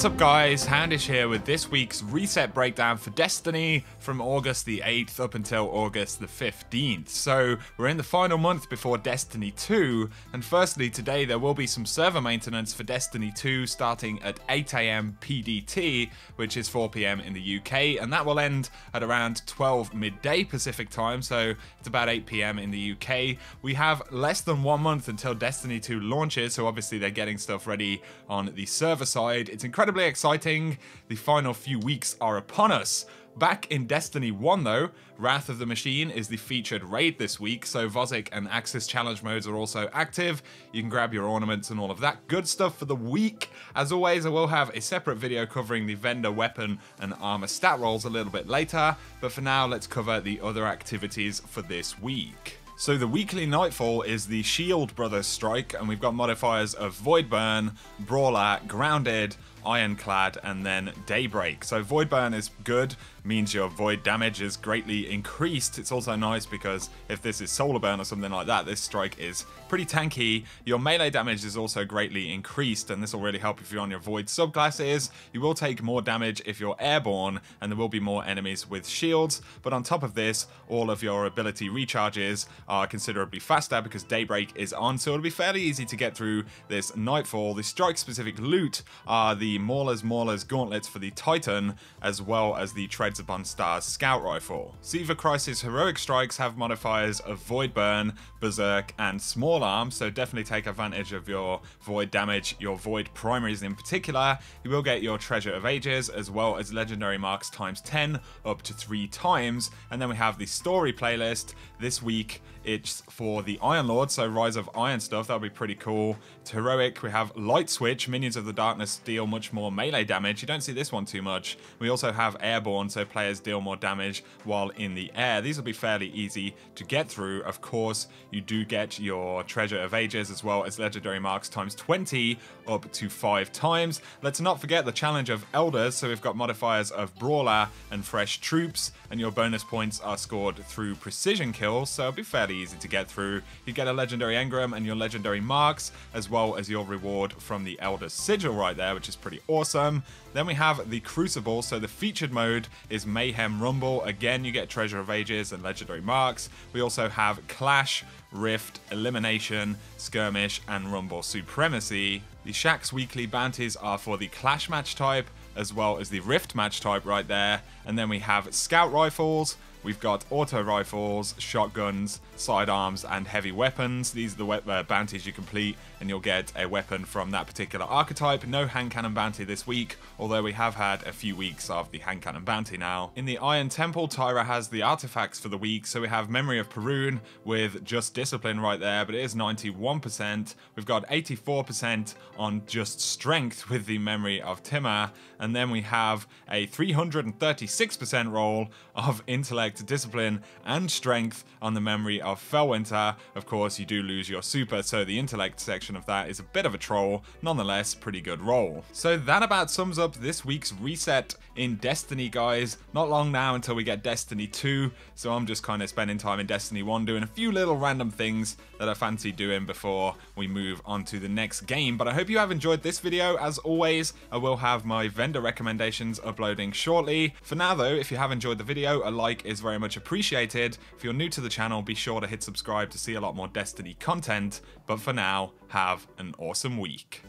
What's up guys, Houndish here with this week's reset breakdown for Destiny from August the 8th up until August the 15th. So we're in the final month before Destiny 2, and firstly today there will be some server maintenance for Destiny 2 starting at 8 AM PDT, which is 4 PM in the UK, and that will end at around 12 midday Pacific time, so it's about 8 PM in the UK. We have less than 1 month until Destiny 2 launches, so obviously they're getting stuff ready on the server side. It's incredibly exciting. The final few weeks are upon us. Back in Destiny 1 though, Wrath of the Machine is the featured raid this week, so Vozic and Axis challenge modes are also active. You can grab your ornaments and all of that good stuff for the week. As always, I will have a separate video covering the vendor weapon and armor stat rolls a little bit later, but for now let's cover the other activities for this week. So the weekly Nightfall is the Shield Brothers strike, and we've got modifiers of Void Burn, Brawler, Grounded, Ironclad, and then Daybreak. So Void Burn is good, means your void damage is greatly increased. It's also nice because if this is Solar Burn or something like that, this strike is pretty tanky. Your melee damage is also greatly increased, and this will really help if you're on your Void subclasses. You will take more damage if you're airborne, and there will be more enemies with shields, but on top of this, all of your ability recharges are considerably faster because Daybreak is on, so it'll be fairly easy to get through this Nightfall. The strike-specific loot are the Maulers gauntlets for the Titan, as well as the Treads Upon Stars scout rifle. Siva Crisis heroic strikes have modifiers of Void Burn, Berserk, and Small Arm, so definitely take advantage of your void damage, your void primaries in particular. You will get your Treasure of Ages, as well as legendary marks times 10 up to 3 times. And then we have the story playlist. This week it's for the Iron Lord, so Rise of Iron stuff, that'll be pretty cool. To heroic, we have Light Switch, Minions of the Darkness deal much more melee damage. You don't see this one too much. We also have Airborne, so players deal more damage while in the air. These will be fairly easy to get through. Of course, you do get your Treasure of Ages, as well as legendary marks times 20 up to 5 times. Let's not forget the challenge of Elders, so we've got modifiers of Brawler and Fresh Troops, and your bonus points are scored through precision kills, so it'll be fairly easy to get through. You get a legendary engram and your legendary marks, as well as your reward from the Elder's Sigil right there, which is pretty awesome. Then we have the Crucible, so the featured mode is Mayhem Rumble. Again, you get Treasure of Ages and legendary marks. We also have Clash, Rift, Elimination, Skirmish, and Rumble Supremacy. The Shaxx weekly bounties are for the Clash match type, as well as the Rift match type right there. And then we have Scout Rifles. We've got auto rifles, shotguns, sidearms, and heavy weapons. These are the bounties you complete, and you'll get a weapon from that particular archetype. No hand cannon bounty this week, although we have had a few weeks of the hand cannon bounty now. In the Iron Temple, Tyra has the artifacts for the week, so we have Memory of Perun with Just Discipline right there, but it is 91%. We've got 84% on Just Strength with the Memory of Timur, and then we have a 336% roll of Intellect, Discipline, and Strength on the Memory of Felwinter. Of course, you do lose your super, so the Intellect section of that is a bit of a troll. Nonetheless, pretty good roll. So that about sums up this week's reset in Destiny, guys. Not long now until we get Destiny 2, so I'm just kind of spending time in Destiny 1 doing a few little random things that I fancy doing before we move on to the next game. But I hope you have enjoyed this video. As always, I will have my vendor recommendations uploading shortly. For now though, if you have enjoyed the video, a like is very much appreciated. If you're new to the channel, be sure to hit subscribe to see a lot more Destiny content. But for now, have an awesome week.